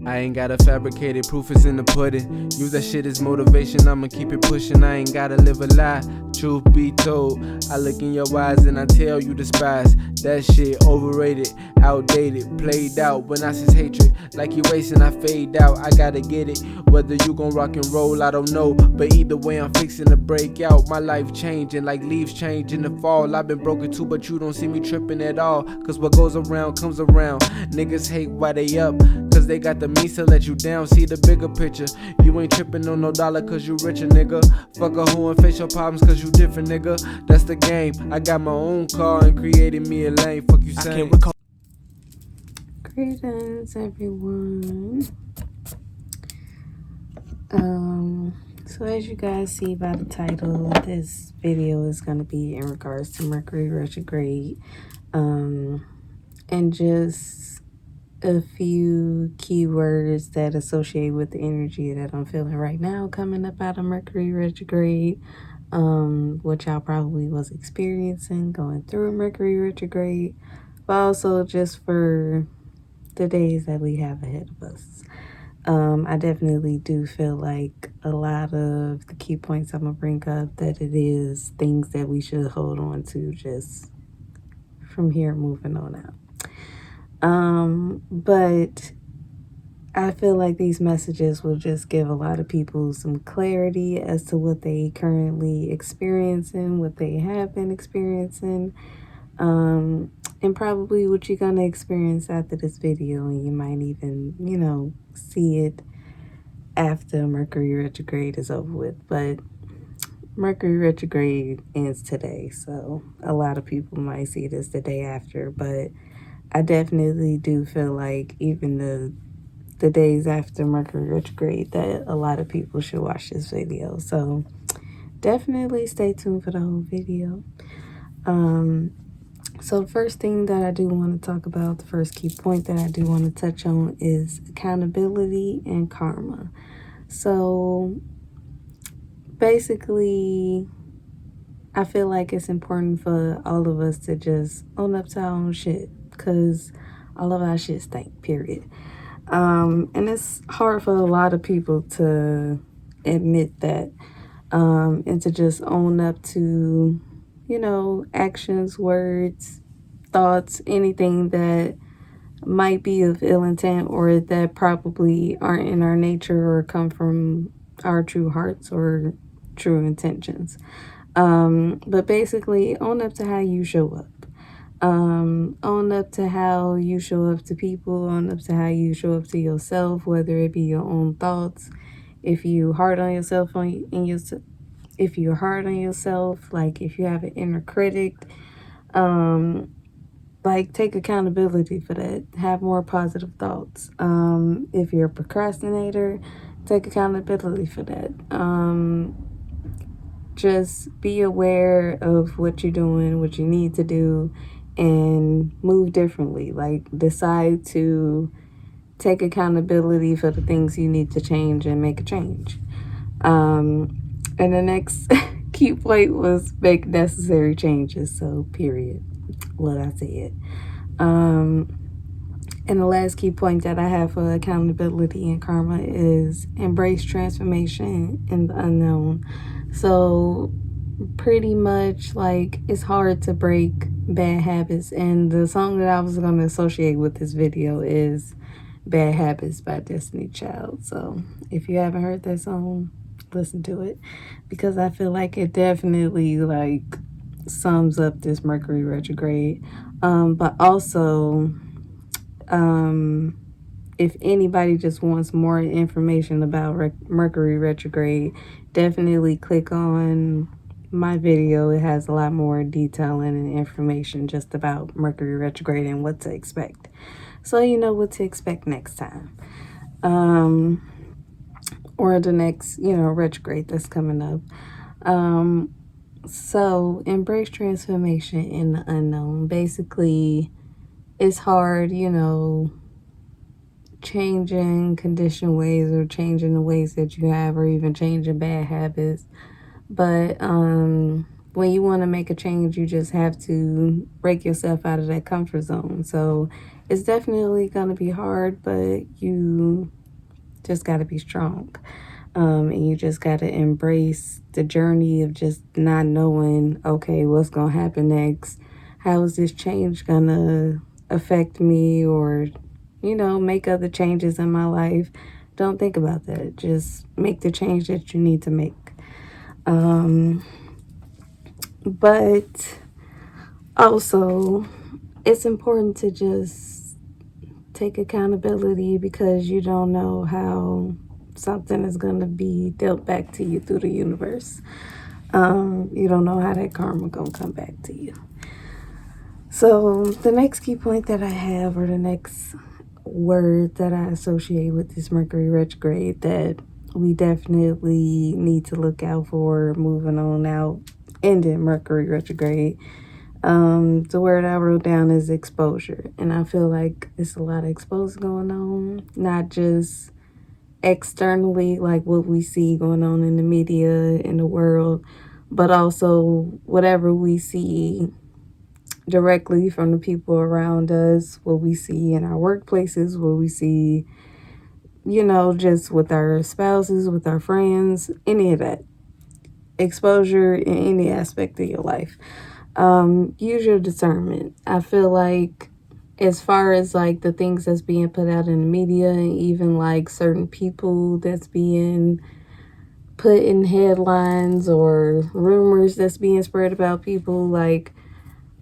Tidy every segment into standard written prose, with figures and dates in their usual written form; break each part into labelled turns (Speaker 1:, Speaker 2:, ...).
Speaker 1: I ain't gotta fabricate it, proof is in the pudding. Use that shit as motivation, I'ma keep it pushing. I ain't gotta live a lie, truth be told. I look in your eyes and I tell you despise. That shit overrated, outdated, played out. When I sense hatred, like erasing, I fade out. I gotta get it, whether you gon' rock and roll, I don't know. But either way, I'm fixing to break out. My life changing like leaves change in the fall. I've been broken too, but you don't see me tripping at all. Cause what goes around comes around. Niggas hate why they up, cause they got the means to let you down. See the bigger picture. You ain't tripping on no dollar cause you richer, nigga. Fuck a hoe and face your problems cause you different, nigga. That's the game. I got my own car and created me a lane. Fuck you saying? I can't recall.
Speaker 2: Greetings, everyone. So as you guys see by the title, this video is going to be in regards to Mercury Retrograde, and just a few keywords that associate with the energy that I'm feeling right now coming up out of Mercury Retrograde, which y'all probably was experiencing going through Mercury Retrograde, but also just for the days that we have ahead of us. I definitely do feel like a lot of the key points I'm going to bring up, that it is things that we should hold on to just from here moving on out. But I feel like these messages will just give a lot of people some clarity as to what they currently experiencing, what they have been experiencing, and probably what you're going to experience after this video. And you might even, see it after Mercury Retrograde is over with. But Mercury Retrograde ends today, so a lot of people might see this the day after. But I definitely do feel like even the days after Mercury Retrograde, that a lot of people should watch this video. So definitely stay tuned for the whole video. So the first thing that I do want to talk about, the first key point that I do want to touch on, is accountability and karma. So basically, I feel like it's important for all of us to just own up to our own shit, because all of our shit stink, period. And it's hard for a lot of people to admit that, and to just own up to, actions, words, thoughts, anything that might be of ill intent or that probably aren't in our nature or come from our true hearts or true intentions. But basically, own up to how you show up. Own up to how you show up to people. Own up to how you show up to yourself, whether it be your own thoughts. If you hard on yourself, if you're hard on yourself, like if you have an inner critic, like take accountability for that. Have more positive thoughts. If you're a procrastinator, take accountability for that. Just be aware of what you're doing, what you need to do, and move differently. Like decide to take accountability for the things you need to change and make a change. And the next key point was make necessary changes. So period. What I said. And the last key point that I have for accountability and karma is embrace transformation in the unknown. So pretty much like it's hard to break bad habits. And the song that I was going to associate with this video is Bad Habits by Destiny Child. So if you haven't heard that song, listen to it, because I feel like it definitely like sums up this Mercury retrograde. But also, if anybody just wants more information about Mercury retrograde, definitely click on my video. It has a lot more detailing and information just about Mercury retrograde and what to expect, so you know what to expect next time, or the next retrograde that's coming up. So embrace transformation in the unknown. Basically, it's hard, changing conditioned ways or changing the ways that you have, or even changing bad habits. But when you want to make a change, you just have to break yourself out of that comfort zone. So it's definitely going to be hard, but you just got to be strong. And you just got to embrace the journey of just not knowing, okay, what's going to happen next? How is this change going to affect me, or, make other changes in my life? Don't think about that. Just make the change that you need to make. But also, it's important to just take accountability, because you don't know how something is going to be dealt back to you through the universe. You don't know how that karma going to come back to you. So the next key point that I have, or the next word that I associate with this Mercury retrograde that we definitely need to look out for moving on out, ending Mercury retrograde. The word I wrote down is exposure. And I feel like it's a lot of exposure going on, not just externally, like what we see going on in the media, in the world, but also whatever we see directly from the people around us, what we see in our workplaces, what we see, just with our spouses, with our friends, any of that. Exposure in any aspect of your life. Use your discernment. I feel like, as far as like the things that's being put out in the media, and even like certain people that's being put in headlines, or rumors that's being spread about people, like,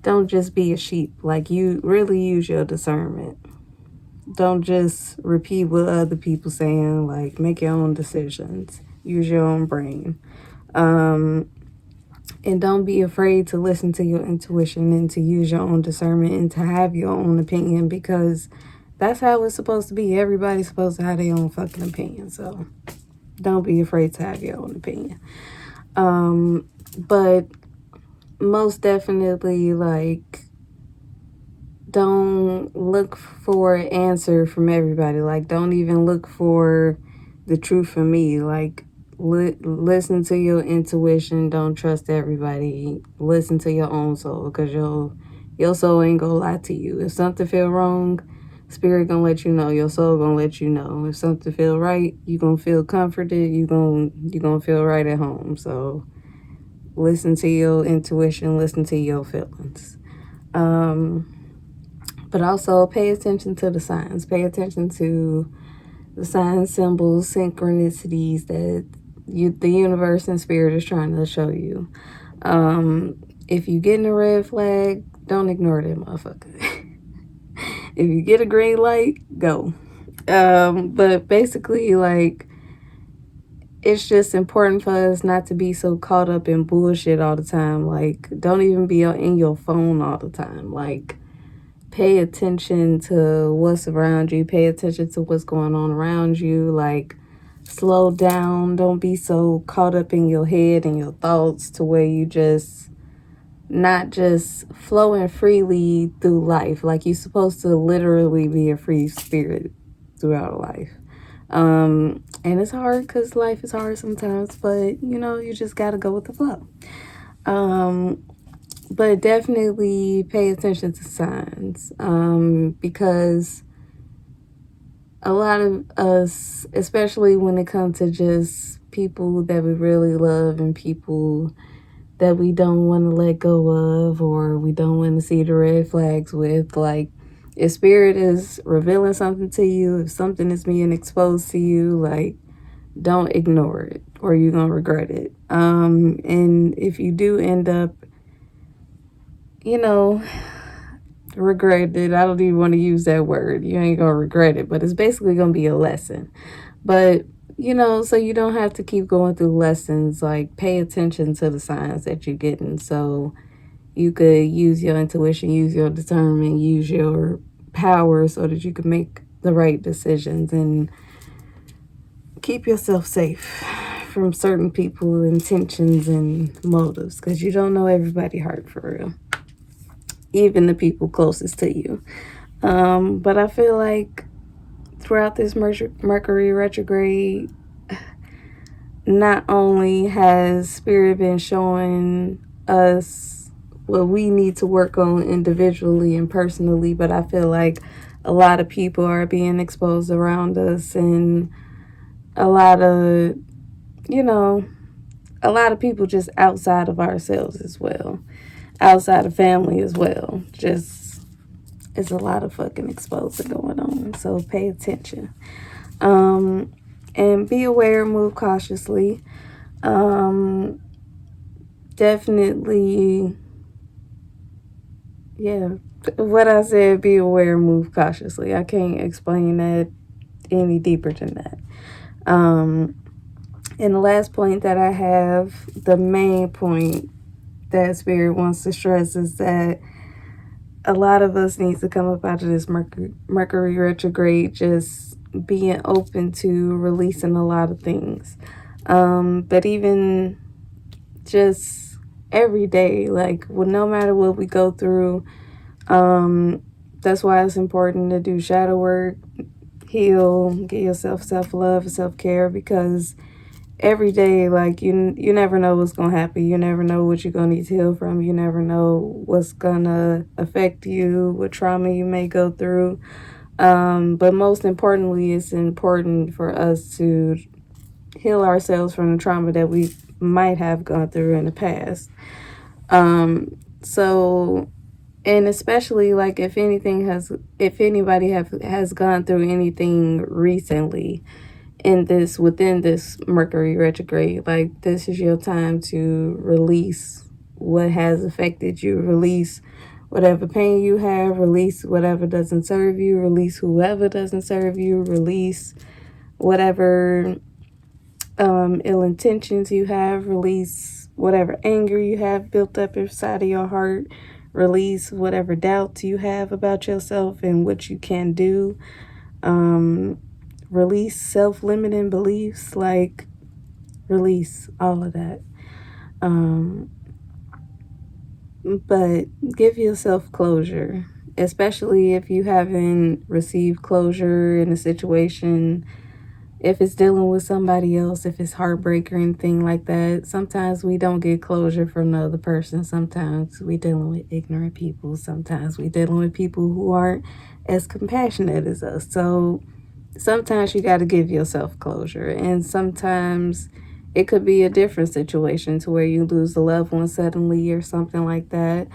Speaker 2: don't just be a sheep. Like, you really use your discernment. Don't just repeat what other people saying. Like, make your own decisions. Use your own brain. And don't be afraid to listen to your intuition, and to use your own discernment, and to have your own opinion, because that's how it's supposed to be. Everybody's supposed to have their own fucking opinion. So don't be afraid to have your own opinion. But most definitely, like, don't look for an answer from everybody. Like, don't even look for the truth from me. Like, listen to your intuition. Don't trust everybody. Listen to your own soul, because your soul ain't gonna lie to you. If something feel wrong, spirit gonna let you know. Your soul gonna let you know. If something feel right, you gonna feel comforted. You gonna feel right at home. So listen to your intuition. Listen to your feelings. But also pay attention to the signs. Pay attention to the signs, symbols, synchronicities that the universe and spirit is trying to show you. If you get in a red flag, don't ignore that motherfucker. If you get a green light, go. But basically, like, it's just important for us not to be so caught up in bullshit all the time. Like, don't even be in your phone all the time. Like, pay attention to what's around you. Pay attention to what's going on around you. Like, slow down. Don't be so caught up in your head and your thoughts to where you just not just flowing freely through life. Like, you're supposed to literally be a free spirit throughout life. And it's hard, because life is hard sometimes, but you just gotta go with the flow. But definitely pay attention to signs, because a lot of us, especially when it comes to just people that we really love, and people that we don't want to let go of, or we don't want to see the red flags with, like, if spirit is revealing something to you, if something is being exposed to you, like, don't ignore it, or you're gonna regret it. And if you do end up, regret it, I don't even want to use that word. You ain't gonna regret it, but it's basically gonna be a lesson. But so you don't have to keep going through lessons. Like, pay attention to the signs that you're getting, so you could use your intuition, use your discernment, use your power, so that you can make the right decisions and keep yourself safe from certain people, intentions, and motives, because you don't know everybody's heart, for real, even the people closest to you. But I feel like throughout this Mercury retrograde, not only has spirit been showing us what we need to work on individually and personally, but I feel like a lot of people are being exposed around us, and a lot of, you know, a lot of people just outside of ourselves as well, outside of family as well. Just, it's a lot of fucking exposure going on. So pay attention. And be aware, move cautiously. Definitely, yeah. What I said, be aware, move cautiously. I can't explain that any deeper than that. And the last point that I have, the main point that Spirit wants to stress is that a lot of us need to come up out of this Mercury retrograde just being open to releasing a lot of things. But even just every day, like, well, no matter what we go through, that's why it's important to do shadow work, heal, get yourself self-love, self-care, because every day, like, you never know what's gonna happen. You never know what you're gonna need to heal from. You never know what's gonna affect you, what trauma you may go through. But most importantly, it's important for us to heal ourselves from the trauma that we might have gone through in the past. So, and especially, like, if anybody has gone through anything recently within this Mercury retrograde, like, this is your time to release what has affected you, release whatever pain you have, release whatever doesn't serve you, release whoever doesn't serve you, release whatever ill intentions you have, release whatever anger you have built up inside of your heart, release whatever doubts you have about yourself and what you can do, release self-limiting beliefs, like, release all of that. But give yourself closure, especially if you haven't received closure in a situation. If it's dealing with somebody else, if it's heartbreak or anything like that, sometimes we don't get closure from the other person. Sometimes we dealing with ignorant people. Sometimes we dealing with people who aren't as compassionate as us. So sometimes you got to give yourself closure. And sometimes it could be a different situation to where you lose a loved one suddenly or something like that.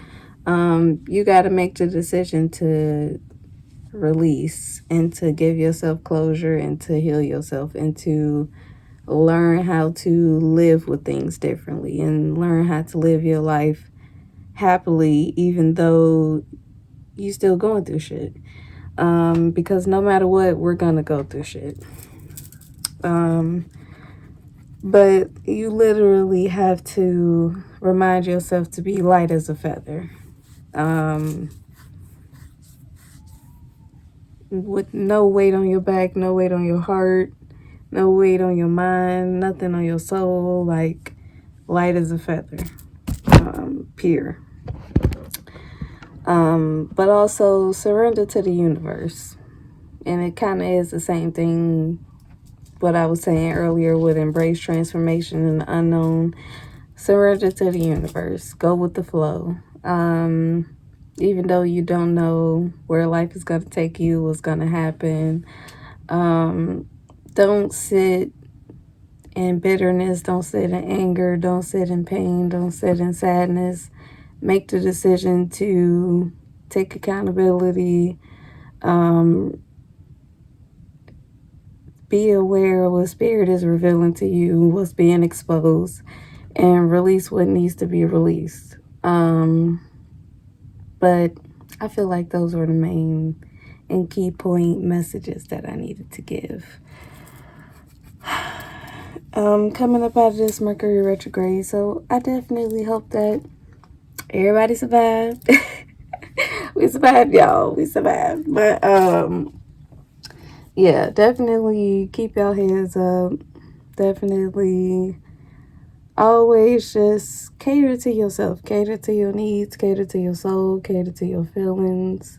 Speaker 2: You got to make the decision to release and to give yourself closure and to heal yourself and to learn how to live with things differently and learn how to live your life happily even though you're still going through shit. Because no matter what, we're gonna go through shit. But you literally have to remind yourself to be light as a feather. With no weight on your back, no weight on your heart, no weight on your mind, nothing on your soul, like, light as a feather, pure. But also surrender to the universe. And it kind of is the same thing what I was saying earlier with embrace transformation and the unknown. Surrender to the universe. Go with the flow. Even though you don't know where life is going to take you, what's going to happen. Don't sit in bitterness. Don't sit in anger. Don't sit in pain. Don't sit in sadness. Make the decision to take accountability. Be aware of what spirit is revealing to you, what's being exposed, and release what needs to be released. But I feel like those were the main and key point messages that I needed to give. Coming up out of this Mercury retrograde, so I definitely hope that everybody survived. We survived, y'all. We survived. But yeah, definitely keep your heads up. Definitely always just cater to yourself, cater to your needs, cater to your soul, cater to your feelings,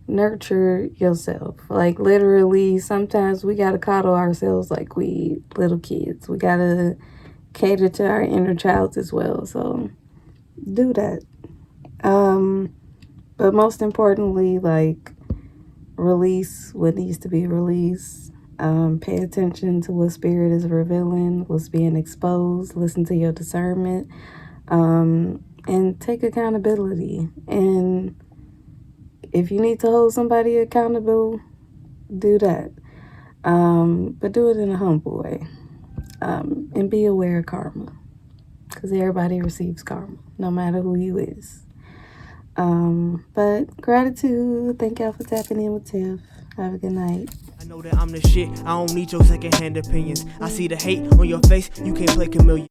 Speaker 2: nurture yourself. Like, literally, sometimes we gotta coddle ourselves like we little kids. We gotta cater to our inner child as well. So do that. But most importantly, like, release what needs to be released. Pay attention to what spirit is revealing, what's being exposed. Listen to your discernment, and take accountability. And if you need to hold somebody accountable, do that. But do it in a humble way. And be aware of karma, because everybody receives karma, no matter who you is. But gratitude. Thank y'all for tapping in with Tiff. Have a good night.
Speaker 3: I know that I'm the shit. I don't need your secondhand opinions. I see the hate on your face. You can't play chameleon.